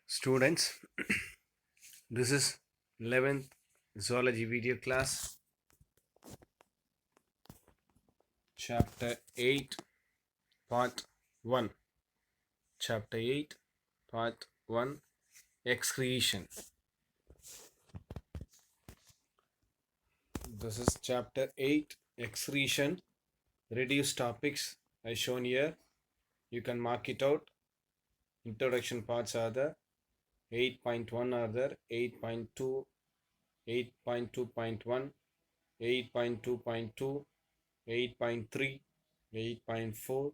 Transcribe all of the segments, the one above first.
Students, this is 11th zoology video class, chapter 8, part 1. Chapter 8, part 1, excretion. This is chapter 8, excretion. Reduced topics I shown here. You can mark it out. Introduction parts are there. 8.1 are there. 8.2, 8.2.1, 8.2.2, 8.3, 8.4,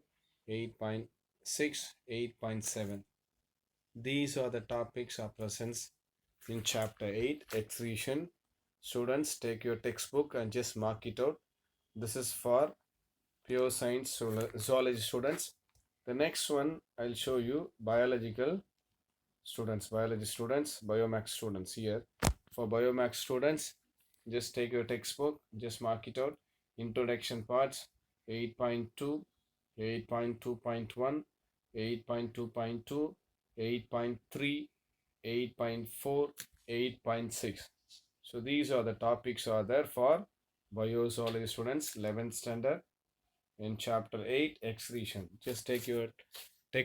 8.6, 8.7. These are the topics are present in chapter 8, excretion. Students, take your textbook and just mark it out. This is for pure science zoology students. The next one I'll show you biological students, biology students, biomax students here. For biomax students, just take your textbook, just mark it out. Introduction parts 8.2, 8.2.1, 8.2.2, 8.3, 8.4, 8.6. So these are the topics are there for biozoology students 11th standard in chapter 8 excretion. Just take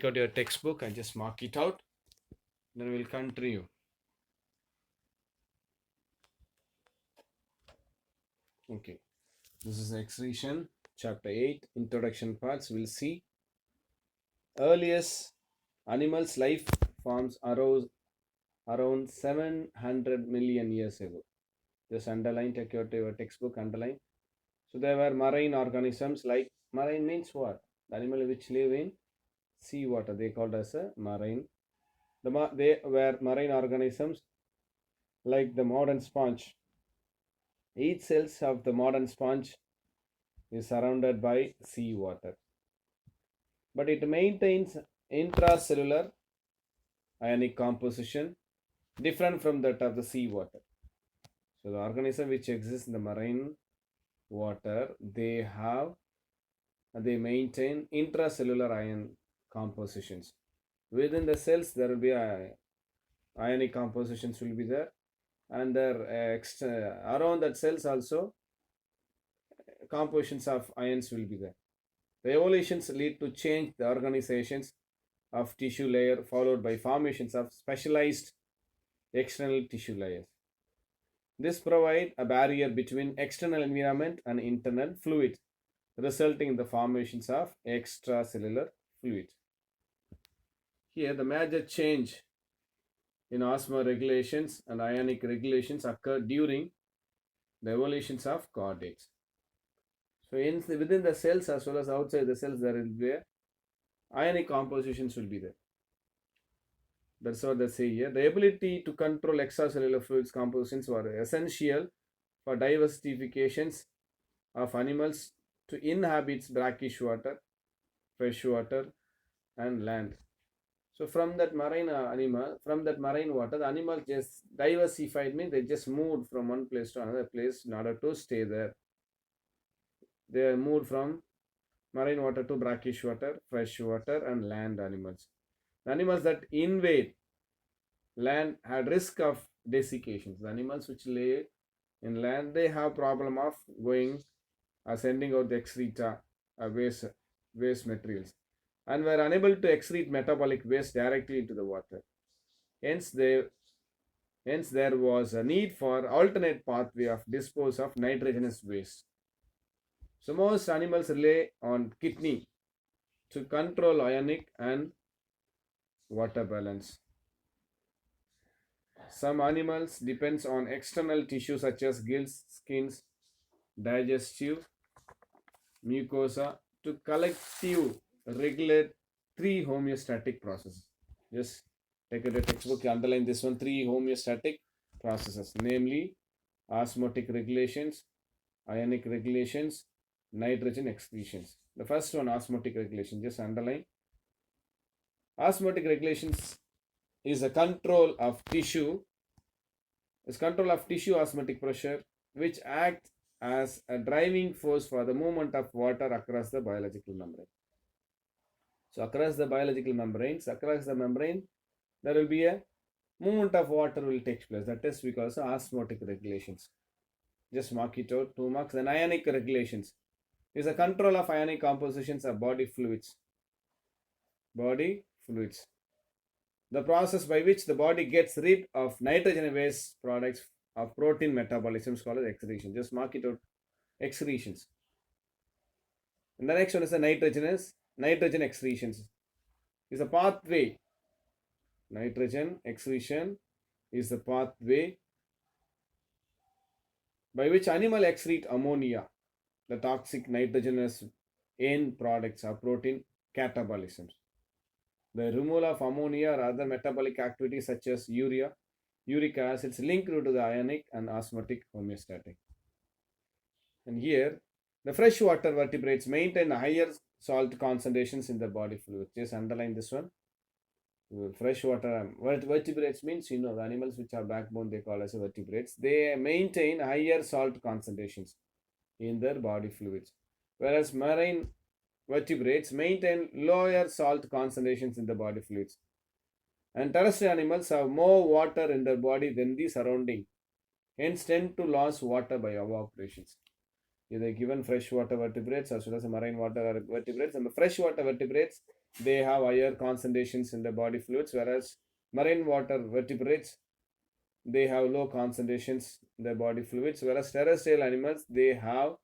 out your textbook and just mark it out. Then we'll continue. Okay, this is excretion chapter 8 introduction parts. We'll see earliest animals life forms arose around 700 million years ago. Just underline, take out your textbook, underline. So there were marine organisms, like marine means what? The animal which live in sea water, they called as a marine. They were marine organisms like the modern sponge. Each cells of the modern sponge is surrounded by sea water, but it maintains intracellular ionic composition different from that of the sea water. So the organism which exists in the marine water, they maintain intracellular ion compositions. Within the cells, there will be ionic compositions will be there, and around that cells also compositions of ions will be there. The evolutions lead to change the organizations of tissue layer, followed by formations of specialized external tissue layers. This provides a barrier between external environment and internal fluid, resulting in the formations of extracellular fluid. Here, the major change in osmoregulations and ionic regulations occur during the evolutions of chordates. So, within the cells as well as outside the cells, there will be ionic compositions will be there. That's what they say here. The ability to control extracellular fluids compositions were essential for diversifications of animals to inhabit brackish water, fresh water, and land. So from that marine from that marine water, the animals just diversified, means they just moved from one place to another place in order to stay there. They moved from marine water to brackish water, fresh water, and land animals. The animals that invade land had risk of desiccations. The animals which lay in land, they have problem of going sending out the excreta, waste materials, and were unable to excrete metabolic waste directly into the water. Hence, there was a need for alternate pathway of dispose of nitrogenous waste. So most animals rely on kidney to control ionic and water balance. Some animals depends on external tissue such as gills, skins, digestive mucosa to collective regulate three homeostatic processes. Just take a textbook, underline this one, three homeostatic processes, namely osmotic regulations, ionic regulations, nitrogen excretions. The first one, osmotic regulation, just underline. Osmotic regulations is a control of tissue osmotic pressure, which acts as a driving force for the movement of water across the biological membrane. So across the biological membranes, across the membrane, there will be a movement of water will take place. That is because of osmotic regulations. Just mark it out, 2 marks. Then ionic regulations is a control of ionic compositions of body fluids. Body fluids. The process by which the body gets rid of nitrogen waste products of protein metabolism is called as excretion. Just mark it out, excretions. And the next one is the nitrogen excretions. Is a pathway. Nitrogen excretion is the pathway by which animal excrete ammonia, the toxic nitrogenous end products of protein catabolisms. The removal of ammonia or other metabolic activities such as urea, uric acids linked to the ionic and osmotic homeostatic. And here, the freshwater vertebrates maintain higher salt concentrations in the body fluid. Just underline this one. Freshwater vertebrates means, the animals which have backbone, they call as vertebrates. They maintain higher salt concentrations in their body fluids, whereas marine vertebrates maintain lower salt concentrations in the body fluids. And terrestrial animals have more water in their body than the surrounding, hence tend to lose water by evaporations. Either given freshwater vertebrates as well as marine water vertebrates, and the freshwater vertebrates, they have higher concentrations in the body fluids, whereas marine water vertebrates, they have low concentrations in their body fluids, whereas terrestrial animals, they have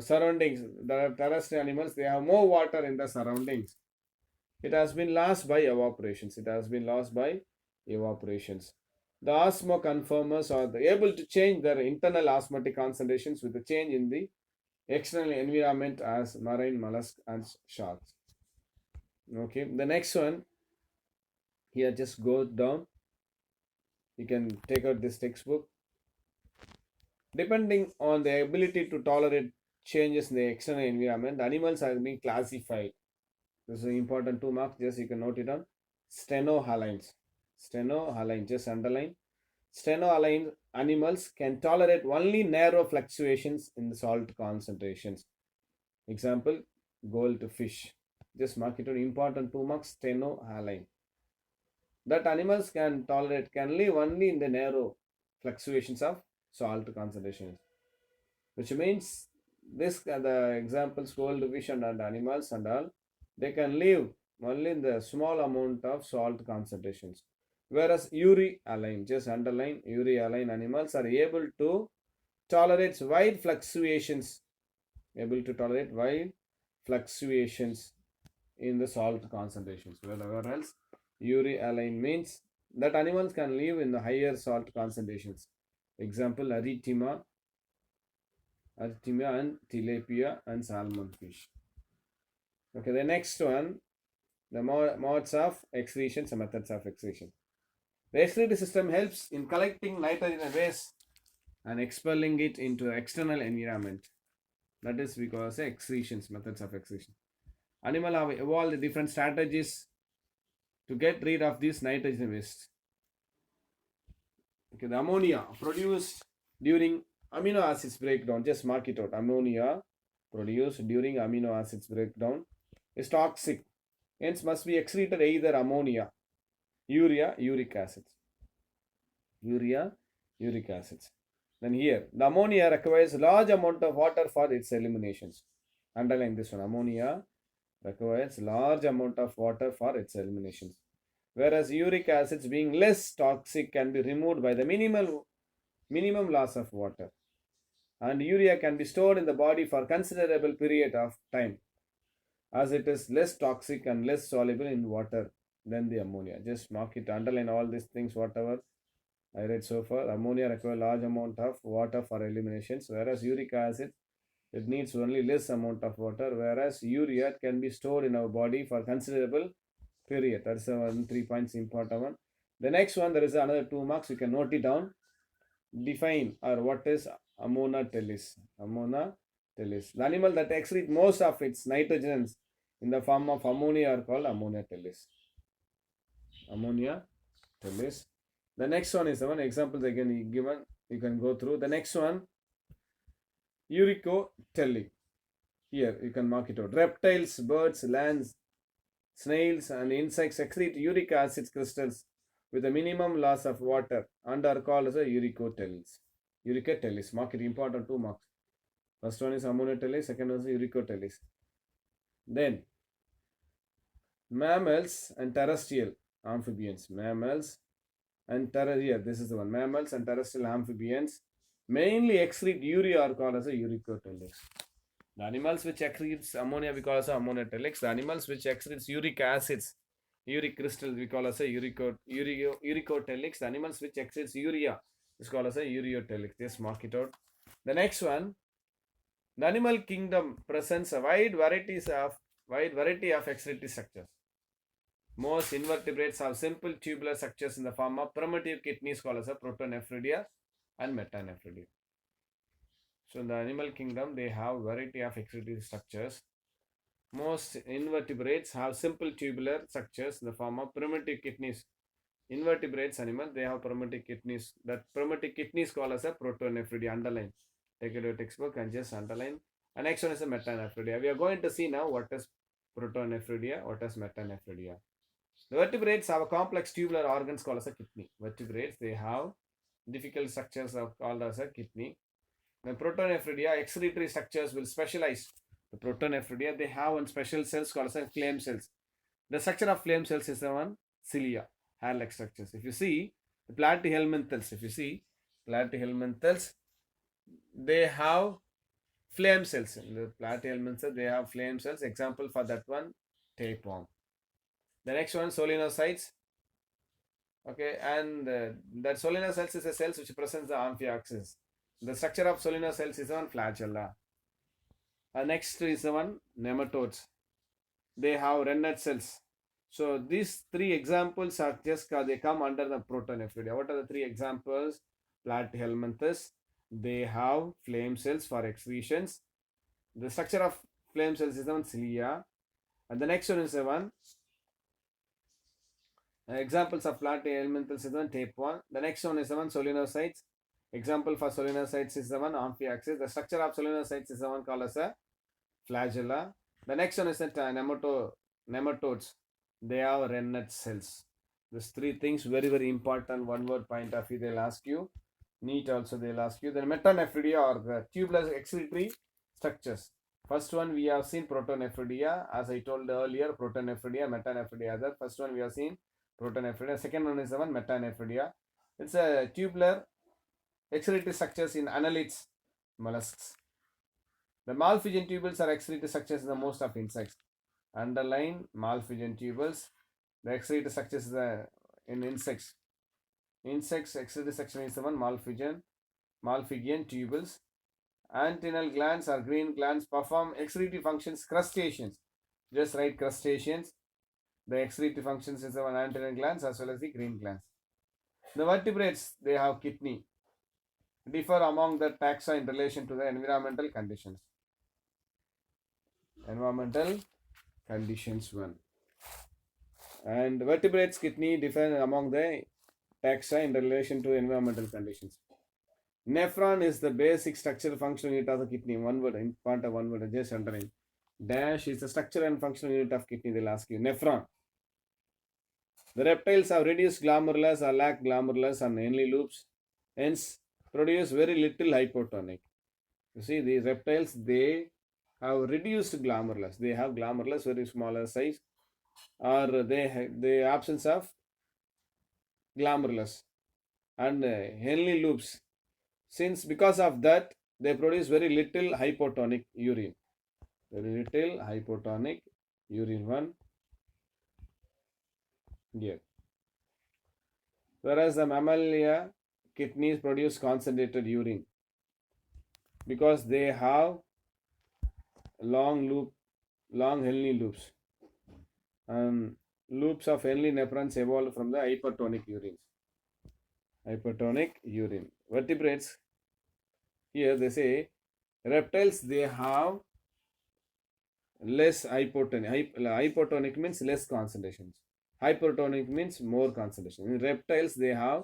surroundings. The terrestrial animals, they have more water in the surroundings. It has been lost by evaporations. The osmoconformers are able to change their internal osmotic concentrations with the change in the external environment as marine mollusks and sharks. Okay, the next one, here just go down. You can take out this textbook. Depending on the ability to tolerate changes in the external environment, animals are being classified. This is an important 2 marks, just you can note it down. Stenohalines. Just underline. Stenohaline animals can tolerate only narrow fluctuations in the salt concentrations. Example, goldfish. Just mark it out, important 2 marks, stenohaline. That animals can live only in the narrow fluctuations of salt concentrations. Which means the examples, goldfish and animals and all, they can live only in the small amount of salt concentrations. Whereas euryhaline, just underline, euryhaline animals are able to tolerate wide fluctuations in the salt concentrations. Whereas euryhaline means that animals can live in the higher salt concentrations. Example, Erythema and tilapia and salmon fish. Okay, the next one, the modes of excretions and methods of excretion. The excretory system helps in collecting nitrogen waste and expelling it into the external environment. That is because methods of excretion. Animals have evolved different strategies to get rid of this nitrogen waste. Okay, the ammonia produced during amino acids breakdown, just mark it out. Ammonia produced during amino acids breakdown is toxic, hence must be excreted either ammonia, urea, uric acids. Then here, the ammonia requires large amount of water for its eliminations. Underline this one, ammonia requires large amount of water for its eliminations. Whereas uric acids, being less toxic, can be removed by the minimum loss of water. And urea can be stored in the body for considerable period of time, as it is less toxic and less soluble in water than the ammonia. Just mark it, underline all these things, whatever I read so far. Ammonia requires large amount of water for eliminations, whereas uric acid, it needs only less amount of water, whereas urea can be stored in our body for considerable period. That's the 3 points important one. The next one, there is another 2 marks, you can note it down. Define or what is Ammonatelis. The animal that excretes most of its nitrogens in the form of ammonia are called Ammonatelis. The next one is one example again given. You can go through. The next one, uricotelic. Here you can mark it out. Reptiles, birds, lands, snails, and insects excrete uric acid crystals with a minimum loss of water and are called as a uricotelics. Uricotelics. Mark it important, 2 marks. First one is ammonotelics, second one is uricotelics. Then mammals and terrestrial amphibians. Mammals and terrestrial. This is the one. Mammals and terrestrial amphibians mainly excrete urea are called as a uricotelics. The animals which excretes ammonia we call as ammonotelics. The animals which excretes uric acids, uric crystals we call as a uricotelics. The animals which excretes urea is called as a ureotelics. Just mark it out. The next one, the animal kingdom presents a wide variety of excretory structures. Most invertebrates have simple tubular structures in the form of primitive kidneys called as a protonephridia and metanephridia. So in the animal kingdom, they have variety of excretory structures. Most invertebrates have simple tubular structures in the form of primitive kidneys. Invertebrates animal, they have primitive kidneys. That primitive kidneys called as a protonephridia. Underline. Take it to a textbook and just underline. And next one is a metanephridia. We are going to see now what is protonephridia, what is metanephridia. The vertebrates have a complex tubular organs called as a kidney. Vertebrates, they have difficult structures called as a kidney. The protonephridia, excretory structures will specialize. The protonephridia, they have one special cells called as flame cells. The structure of flame cells is the one cilia, hair-like structures. If you see the platyhelminthes, they have flame cells. In the platyhelminthes, they have flame cells. Example for that one, tapeworm. The next one, solenocytes. Okay, and that solenocytes is a cells which presents the amphioxus. The structure of solenocytes is one flagella. Next is the one nematodes. They have rennet cells. So these 3 examples are just they come under the protonephridia. What are the 3 examples? Platyhelminthes. They have flame cells for excretions. The structure of flame cells is the one cilia. And the next one is the one. Examples of platyhelminthes is the one tapeworm. The next one is the one solenocytes. Example for solenocytes is the one amphioxus. The structure of solenocytes is the one called as a flagella. The next one is the nematodes. They have rennet cells. These 3 things very, very important. One word point of view they'll ask you. NEET also they'll ask you. Then metanephridia or the tubular excretory structures. First one we have seen protonephridia. As I told earlier, protonephridia, metanephridia. The first one we have seen protonephridia. Second one is the one metanephridia. It's a tubular excretory structures in annelids, mollusks. The Malpighian tubules are excretory structures in the most of insects. Underline Malpighian tubules. The excretory structures in insects. Insects excretory section is the one Malpighian tubules. Antennal glands or green glands perform excretory functions. Crustaceans. Just write crustaceans. The excretory functions is the one antennal glands as well as the green glands. The vertebrates, they have kidney. Differ among the taxa in relation to the environmental conditions. Environmental conditions 1. And vertebrates kidney differ among the taxa in relation to environmental conditions. Nephron is the basic structural functional unit of the kidney. One word, in part of one word, just underline. Dash is the structure and functional unit of kidney. They'll ask you. Nephron. The reptiles have reduced glomerulus or lack glomerulus and only loops. Hence, produce very little hypotonic. You see, these reptiles, they have reduced glomerulus. They have glomerulus very smaller size, or they have the absence of glomerulus and Henle loops. Since because of that, they produce very little hypotonic urine. Very little hypotonic urine 1 here. Whereas the mammalia kidneys produce concentrated urine because they have long Henle loops. Loops of Henle nephrons evolved from the hypertonic urine. Hypertonic urine. Vertebrates, here they say reptiles, they have less hypotonic. Hypotonic means less concentrations. Hypertonic means more concentration. In reptiles, they have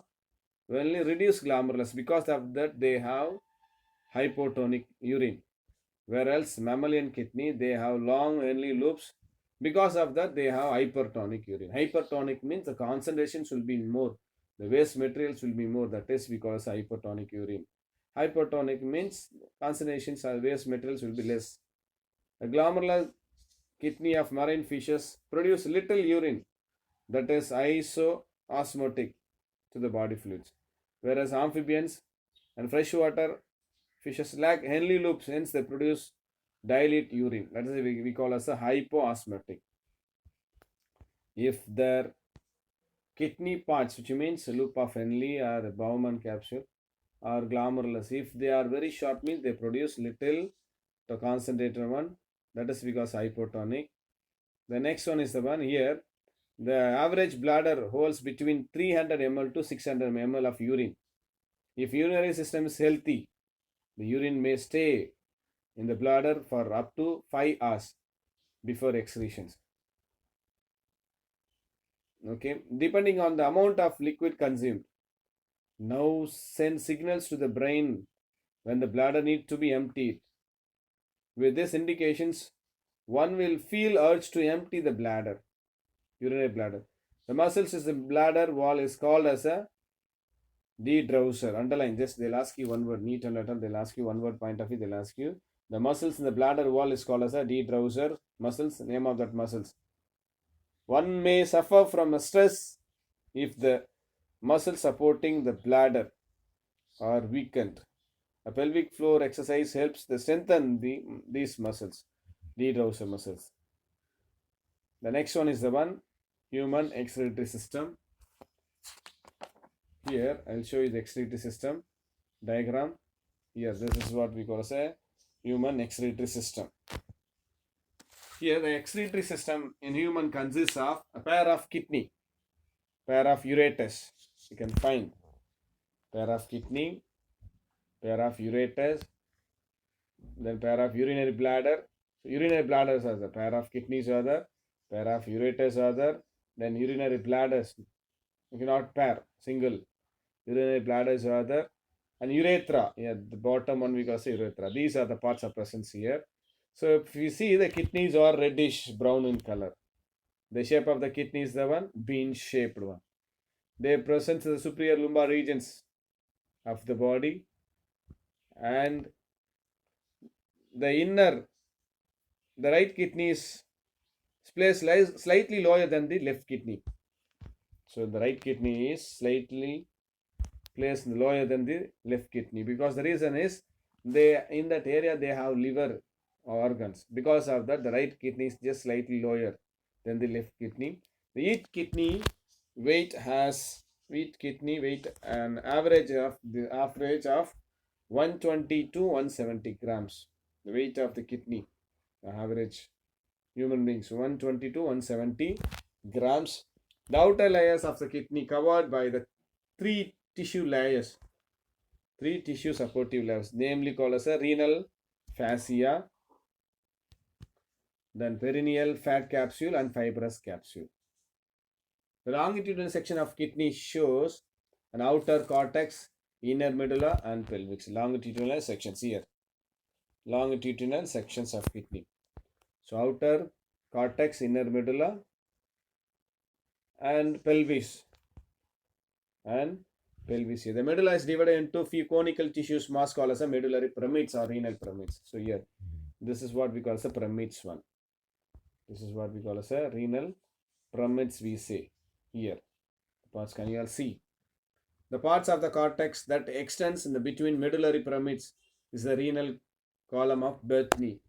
only reduced glomerulus. Because of that, they have hypotonic urine. Whereas mammalian kidney, they have long only loops. Because of that, they have hypertonic urine. Hypertonic means the concentrations will be more. The waste materials will be more. That is because hypertonic urine. Hypertonic means concentrations of waste materials will be less. The glomerular kidney of marine fishes produce little urine, that is isoosmotic to the body fluids, whereas amphibians and freshwater fishes lack Henle loops, hence they produce dilute urine. That is we call as a hypoosmotic. If their kidney parts, which means loop of Henle or Bowman capsule, are glomerulus, if they are very short, means they produce little the concentrated one. That is because hypotonic. The next one is the one here. The average bladder holds between 300 ml to 600 ml of urine. If urinary system is healthy, the urine may stay in the bladder for up to 5 hours before excretions. Okay, depending on the amount of liquid consumed. Now send signals to the brain when the bladder needs to be emptied. With these indications, one will feel urge to empty the bladder, urinary bladder. The muscles in the bladder wall is called as a de-drowser. Underline this. They'll ask you one word. Neat and letter. They'll ask you one word point of view. They'll ask you. The muscles in the bladder wall is called as a de-drowser muscles. Name of that muscles. One may suffer from a stress if the muscles supporting the bladder are weakened. A pelvic floor exercise helps to strengthen these muscles, de-drowser muscles. The next one is the one human excretory system. Here I'll show you the excretory system diagram. Here this is what we call as a human excretory system. Here the excretory system in human consists of a pair of kidney, pair of ureters. You can find pair of kidney, pair of ureters, then pair of urinary bladder. So urinary bladders are the pair of kidneys are there, pair of ureters are there, then urinary bladders. You cannot pair, single. Urinary bladders are there, and urethra. Yeah, the bottom one we can say urethra. These are the parts of presence here. So if you see, the kidneys are reddish brown in color. The shape of the kidney is the one bean shaped one. They present in the superior lumbar regions of the body, and the inner, the right kidney is placed slightly lower than the left kidney. So the right kidney is slightly placed lower than the left kidney, because the reason is they in that area they have liver organs. Because of that, the right kidney is just slightly lower than the left kidney. The each kidney weight has an average of 120 to 170 grams. The weight of the kidney, the average human beings, 120 to 170 grams. The outer layers of the kidney covered by the three tissue layers, three tissue supportive layers, namely called as a renal fascia, then perineal fat capsule and fibrous capsule. The longitudinal section of kidney shows an outer cortex, inner medulla and pelvis. Longitudinal sections here. Longitudinal sections of kidney. So outer cortex, inner medulla and pelvis. And pelvis here. The medulla is divided into few conical tissues mass called as a medullary pyramids or renal pyramids. So here, this is what we call as a pyramids one. This is what we call as a renal pyramids we say here. Parts can you all see? The parts of the cortex that extends in the between medullary pyramids is the renal column of Bethany.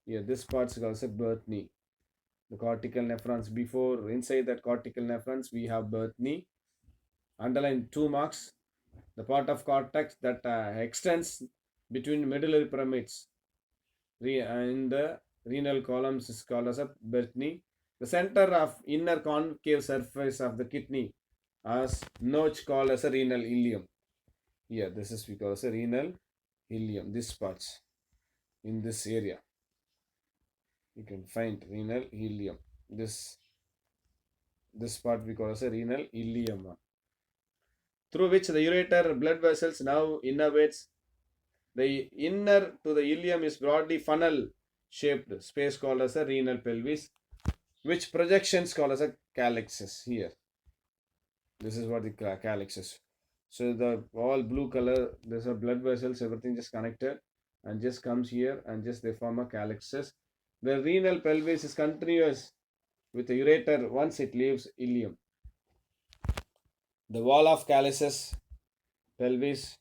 Here, this part is called as a Bethany. The cortical nephrons. Before, inside that cortical nephrons, we have Bethany. Underline 2 marks. The part of cortex that extends between medullary pyramids in the renal columns is called as a Bethany. The center of inner concave surface of the kidney as notch called as a renal ileum. Here, this is we call as a renal ileum. This parts in this area, you can find renal ileum. This part we call as a renal ileum. through which the ureter blood vessels now innervates. The inner to the ileum is broadly funnel shaped space called as a renal pelvis, which projections called as a calyxes here. This is what the calyx is. So the all blue color, there's a blood vessels, everything just connected and just comes here and just they form a calyxes. The renal pelvis is continuous with the ureter once it leaves ileum. The wall of calyces, pelvis,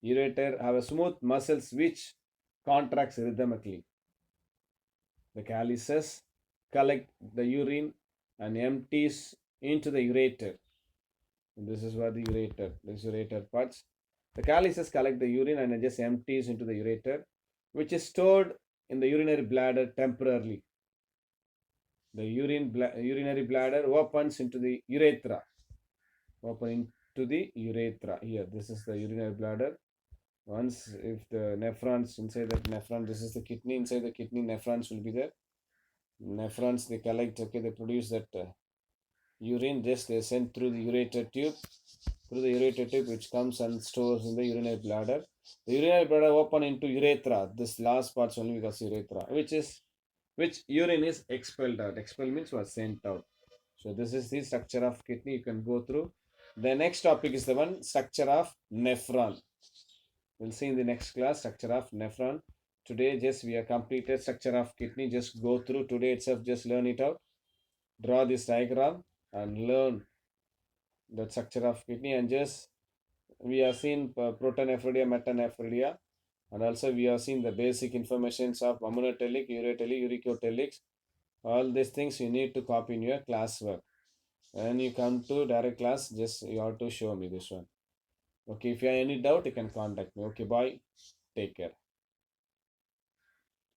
ureter have a smooth muscles which contracts rhythmically. The calyces collect the urine and empties into the ureter. This is what the ureter, this ureter parts. The calyces collect the urine and it just empties into the ureter, which is stored in the urinary bladder temporarily. The urinary bladder opens into the urethra. Opening to the urethra. Here, this is the urinary bladder. Once, if the nephrons inside that nephron, this is the kidney. Inside the kidney, nephrons will be there. Nephrons they collect. Okay, they produce that urine. Just they send through the ureter tube, which comes and stores in the urinary bladder. The urinary bladder open into urethra. This last part's only because urethra, which urine is expelled out. Expel means was sent out. So this is the structure of kidney. You can go through. The next topic is the one structure of nephron. We'll see in the next class structure of nephron. Today just we have completed structure of kidney. Just go through today itself. Just learn it out. Draw this diagram and learn the structure of kidney, and just we have seen protonephridia, metanephridia, and also we have seen the basic informations of ammonotelic, uretelic, uricotelic. All these things you need to copy in your classwork. When you come to direct class, just you have to show me this one. Okay, if you have any doubt, you can contact me. Okay, bye. Take care.